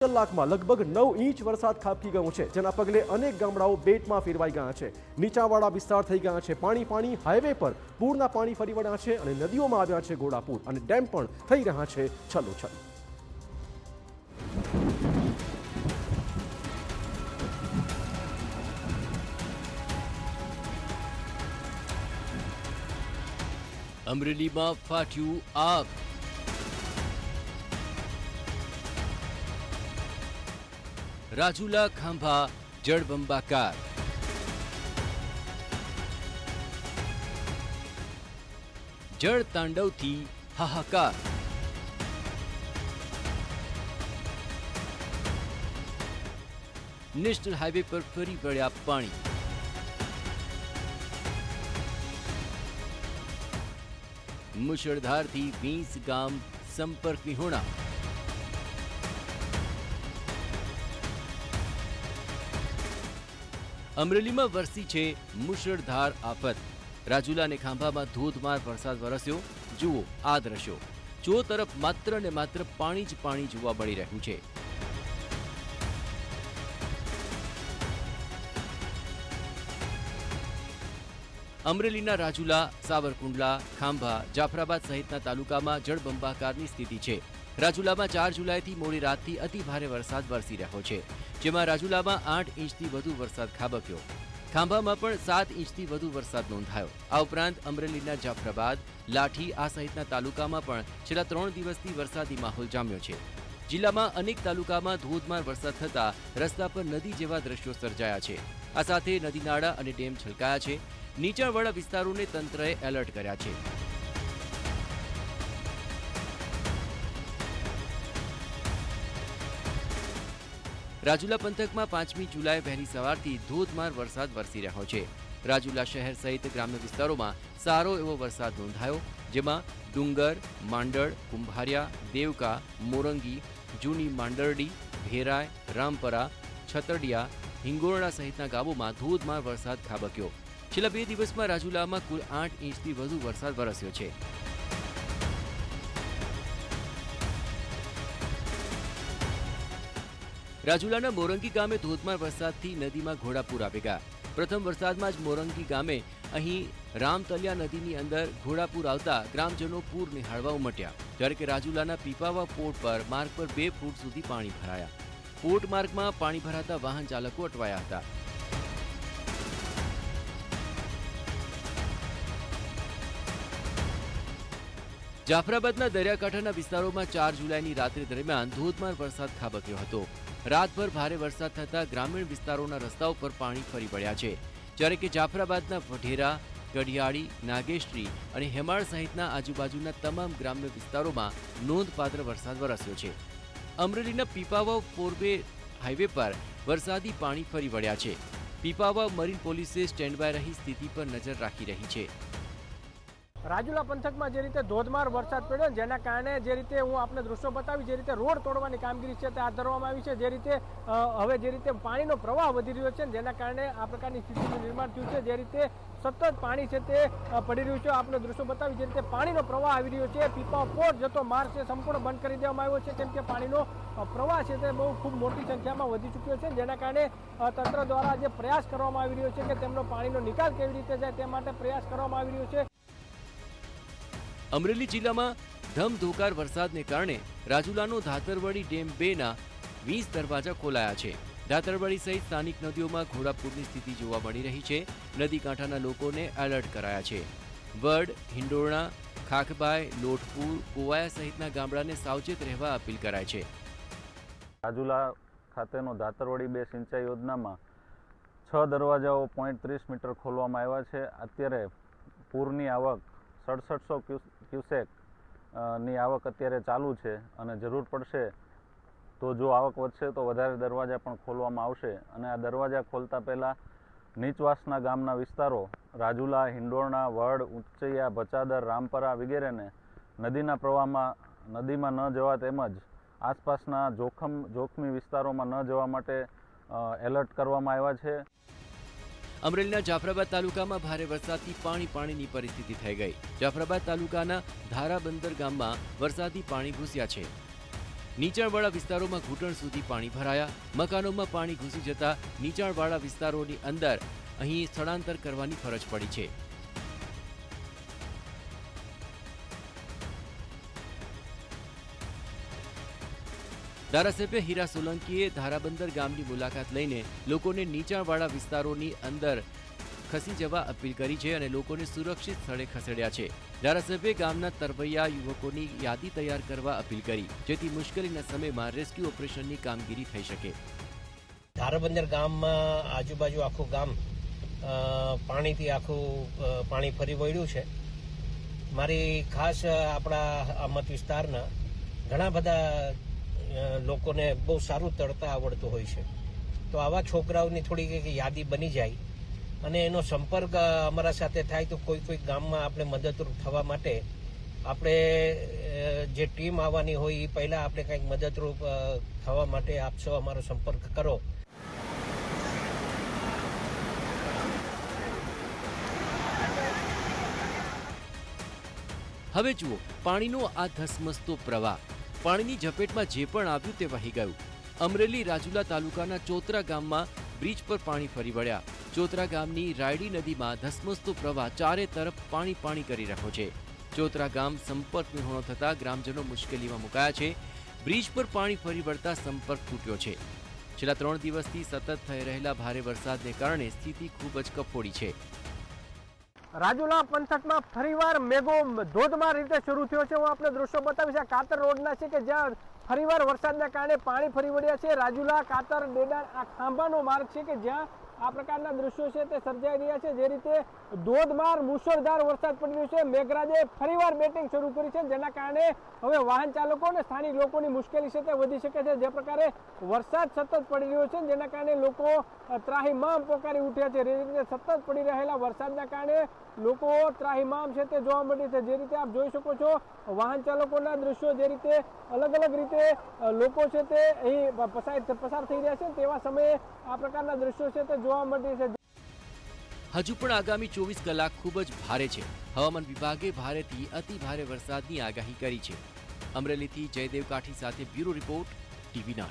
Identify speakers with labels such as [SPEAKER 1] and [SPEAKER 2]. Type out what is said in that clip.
[SPEAKER 1] કલાકમાં લગભગ 9 ઇંચ વરસાદ ખાબકી ગયો છે, જેના પગલે અનેક ગામડાઓ બેટમાં ફેરવાઈ ગયા છે। નીચાણવાળા વિસ્તાર થઈ ગયા છે પાણી। હાઈવે પર પૂરના પાણી ફરી વળ્યા છે અને નદીઓમાં આવ્યા છે ઘોડાપૂર અને ડેમ પણ થઈ રહ્યા છે છલોછલ।
[SPEAKER 2] અમરેલીમાં ફાટ્યું આગ। રાજુલા ખાંભા જળબંબાકાર। જળ તાંડવથી હાહાકાર। નેશનલ હાઈવે પર ફરી વળ્યા પાણી। મુશળધારથી 20 ગામ સંપર્ક વિહોણા। અમરેલીમાં વરસી છે મુશળધાર આફત। રાજુલા અને ખાંભામાં ધોધમાર વરસાદ વરસ્યો। જુઓ આ દ્રશ્યો। ચો તરફ માત્ર ને માત્ર પાણી જ પાણી જોવા મળી રહ્યું છે। અમરેલીના રાજુલા, સાવરકુંડલા, ખાંભા, જાફરાબાદ સહિતના તાલુકામાં જળબંબાકારની સ્થિતિ છે। રાજુલામાં 4 જુલાઈથી મોડી રાતથી અતિ ભારે વરસાદ વરસી રહ્યો છે, જેમાં રાજુલામાં 8 ઇંચથી વધુ વરસાદ ખાબક્યો। ખાંભામાં પણ 7 ઇંચથી વધુ વરસાદ નોંધાયો। આ ઉપરાંત અમરેલીના જાફરાબાદ, લાઠી આ સહિતના તાલુકામાં પણ છેલ્લા 3 દિવસથી વરસાદી માહોલ જામ્યો છે। જિલ્લામાં અનેક તાલુકામાં ધોધમાર વરસાદ થતા રસ્તા પર નદી જેવા દ્રશ્યો સર્જાયા છે। આ સાથે નદી નાળા અને ડેમ છલકાયા છે। નીચાણવાળા વિસ્તારોને તંત્રએ એલર્ટ કર્યા છે। રાજુલા પંથકમાં 5મી જુલાઈ વહેલી સવારથી ધોધમાર વરસાદ વરસી રહ્યો છે। રાજુલા શહેર સહિત ગ્રામ્ય વિસ્તારોમાં સારો એવો વરસાદ નોંધાયો, જેમાં ડુંગર, માંડળ, કુંભારિયા, દેવકા, મોરંગી, જૂની માંડરડી, ભેરાય, રામપરા, છતડિયા, હિંગોરણા સહિતના ગામોમાં ધોધમાર વરસાદ ખાબક્યો। છેલ્લા 2 દિવસમાં રાજુલામાં કુલ 8 ઇંચથી વધુ વરસાદ વરસ્યો છે। રાજુલાના મોરંગી ગામે ધોધમાર વરસાદથી નદીમાં ઘોડાપૂર આવી ગયા। પ્રથમ વરસાદમાં જ મોરંગી ગામે અહીં રામતલિયા નદીની અંદર ઘોડાપૂર આવતા ગ્રામજનો પૂર નિહાળવા ઉમટ્યા, જ્યારે કે રાજુલાના પીપાવા પોર્ટ પર માર્ગ પર 2 ફૂટ સુધી પાણી ભરાયા। પોર્ટ માર્ગમાં પાણી ભરાતા વાહન ચાલકો અટવાયા હતા। જાફરાબાદના દરિયાકાંઠાના વિસ્તારોમાં 4 જુલાઈની રાત્રિ દરમિયાન ધોધમાર વરસાદ ખાબક્યો હતો। રાતભર ભારે વરસાદ થતા ગ્રામીણ વિસ્તારોના રસ્તાઓ પર પાણી ફરી વળ્યા છે, જ્યારે કે જાફરાબાદના વઢેરા, ગઢિયાળી, નાગેશ્રી અને હેમાળ સહિતના આજુબાજુના તમામ ગ્રામ્ય વિસ્તારોમાં નોંધપાત્ર વરસાદ વરસ્યો છે। અમરેલીના પીપાવાવ પોરબે હાઈવે પર વરસાદી પાણી ફરી વળ્યા છે। પીપાવાવ મરીન પોલીસે સ્ટેન્ડ બાય રહી સ્થિતિ પર નજર રાખી રહી છે।
[SPEAKER 3] રાજુલા પંથકમાં જે રીતે ધોધમાર વરસાદ પડ્યો, જેના કારણે જે રીતે હું આપને દૃશ્યો બતાવી, જે રીતે રોડ તોડવાની કામગીરી છે તે હાથ ધરવામાં આવી છે। જે રીતે હવે જે રીતે પાણીનો પ્રવાહ વધી રહ્યો છે, જેના કારણે આ પ્રકારની સ્થિતિનું નિર્માણ થયું છે। જે રીતે સતત પાણી છે તે પડી રહ્યું છે, આપને દૃશ્યો બતાવી, જે રીતે પાણીનો પ્રવાહ આવી રહ્યો છે। પીપા પોર્ટ જતો માર્ગ છે સંપૂર્ણ બંધ કરી દેવામાં આવ્યો છે, કેમ કે પાણીનો પ્રવાહ છે તે બહુ ખૂબ મોટી સંખ્યામાં વધી ચૂક્યો છે, જેના કારણે તંત્ર દ્વારા જે પ્રયાસ કરવામાં આવી રહ્યો છે કે તેમનો પાણીનો નિકાલ કેવી રીતે જાય તે માટે પ્રયાસ કરવામાં આવી રહ્યો છે।
[SPEAKER 2] અમરેલી જિલ્લામાં ધમધોકાર વરસાદને કારણે રાજુલાનો ધાતરવડી ડેમ 2ના 20 દરવાજા ખોલાયા છે। ધાતરવડી સહિત સ્થાનિક નદીઓમાં ઘોડાપૂરની સ્થિતિ જોવા મળી રહી છે। નદી કાંઠાના લોકોને એલર્ટ કરાયા છે। વડ, હિંડોરણા, ખાખબાઈ, લોટપુર, કોવાયા સહિતના ગામડાને સાવચેત રહેવા અપીલ કરાય છે।
[SPEAKER 4] રાજુલા ખાતેનો ધાતરવડી 2 સિંચાઈ યોજનામાં 6 દરવાજાઓ 0.30 મીટર ખોલવામાં આવ્યા છે। અત્યારે પૂરની આવક 6700 ક્યુસેક ની આવક અત્યારે ચાલુ છે અને જરૂર પડશે તો જો આવક વધશે તો વધારે દરવાજા પણ ખોલવામાં આવશે। અને આ દરવાજા ખોલતા પહેલાં નીચવાસના ગામના વિસ્તારો રાજુલા, હિંડોરણા, વડ, ઉંચૈયા, ભચાદર, રામપરા વગેરેને નદીના પ્રવાહમાં નદીમાં ન જવા તેમજ આસપાસના જોખમી વિસ્તારોમાં ન જવા માટે એલર્ટ કરવામાં આવ્યા છે।
[SPEAKER 2] અમરેલીના જાફરાબાદ તાલુકામાં ભારે વરસાદથી પાણીની પરિસ્થિતિ થઈ ગઈ। જાફરાબાદ તાલુકાના ધારાબંદર ગામમાં વરસાદી પાણી ઘૂસ્યા છે। નીચાણવાળા વિસ્તારોમાં ઘૂંટણ સુધી પાણી ભરાયા, મકાનોમાં પાણી ઘૂસી જતા નીચાણવાળા વિસ્તારોની અંદર અહીં સ્થળાંતર કરવાની ફરજ પડી છે. ધારાસભ્ય હીરા સોલંકીએ ધારાબંદર ગામની મુલાકાત લઈને લોકોને નીચાણવાળા વિસ્તારોની અંદર ખસી જવા અપીલ કરી છે અને લોકોને સુરક્ષિત સ્થળે ખસેડ્યા છે. ધારાસભ્યે ગામના તરવૈયા યુવકોની યાદી તૈયાર કરવા અપીલ કરી, જેથી મુશ્કેલીના સમયમાં રેસ્ક્યુ ઓપરેશનની કામગીરી થઈ શકે.
[SPEAKER 5] ધારાબંદર ગામમાં આજુબાજુ આખું ગામ પાણીથી આખું પાણી ફરી વળ્યું છે. મારી ખાસ આપણા મત વિસ્તારના ઘણા બધા લોકોને બહુ સારું તરતા આવડતું હોય છે, તો આવા છોકરાઓની થોડી યાદી બની જાય અને એનો સંપર્ક અમારા સાથે થાય તો કોઈ ગામમાં આપણે મદદરૂપ થવા માટે આપણે જે ટીમ આવવાની હોય એ પહેલા આપણે કંઈક મદદરૂપ થવા માટે આપ સૌ અમારો સંપર્ક કરો.
[SPEAKER 2] હવે જુઓ પાણીનો આ ધસમસતો પ્રવાહ. પાણીની ઝપેટમાં જે પણ આવ્યું તે વહી ગયું. અમરેલી રાજુલા તાલુકાના ચોતરા ગામમાં બ્રિજ પર પાણી ફરી વળ્યા. ચોતરા ગામની રાયડી નદીમાં ધસમસતો પ્રવાહ ચારે તરફ પાણી કરી રહ્યો છે. ચોતરા ગામ સંપર્ક વિહોણો થતા ગ્રામજનો મુશ્કેલીમાં મુકાયા છે. બ્રિજ પર પાણી ફરી વળતા સંપર્ક તૂટ્યો છે. છેલ્લા 3 દિવસથી સતત થઈ રહેલા ભારે વરસાદને કારણે સ્થિતિ ખૂબ જ કફોડી છે.
[SPEAKER 3] રાજુલા પંથકમાં ફરીવાર મેઘો ધોધમાર રીતે શરૂ થયો છે. હું આપણે દ્રશ્યો બતાવીશ. આ કાતર રોડના છે કે જ્યાં ફરીવાર વરસાદના કારણે પાણી ફરી વળ્યા છે. રાજુલા કાતર ડેડાણ આ ખાંભાનો માર્ગ છે કે જ્યાં આ પ્રકારના દ્રશ્યો છે તે સર્જાઈ રહ્યા છે. જે રીતે ધોધમાર મુશળધાર વરસાદ પડી રહ્યો છે. મેઘરાજે ફરીવાર બેટિંગ શરૂ કરી છે, જેના કારણે હવે વાહન ચાલકો અને સ્થાનિક લોકોની મુશ્કેલી છે તે વધી શકે છે. જે પ્રકારે વરસાદ સતત પડી રહ્યો છે, જેના કારણે લોકો ત્રાહિમામ પોકારી ઉઠ્યા છે. જે રીતે સતત પડી રહેલા વરસાદના કારણે લોકો ત્રાહિમામ છે તે જોવા મળે છે. જે રીતે આપ જોઈ શકો છો વાહન ચાલકોના દ્રશ્યો, જે રીતે અલગ અલગ રીતે લોકો છે તે અહીં પસાર થઈ રહ્યા છે, તેવા સમયે આ પ્રકારના દ્રશ્યો છે તે જોવા મળે છે.
[SPEAKER 2] હજુ પણ આગામી 24 કલાક ખૂબ જ ભારે છે. હવામાન વિભાગે ભારેથી અતિ ભારે વરસાદની આગાહી કરી છે. અમરેલીથી જયદેવ કાઠી સાથે બ્યુરો રિપોર્ટ, TV9.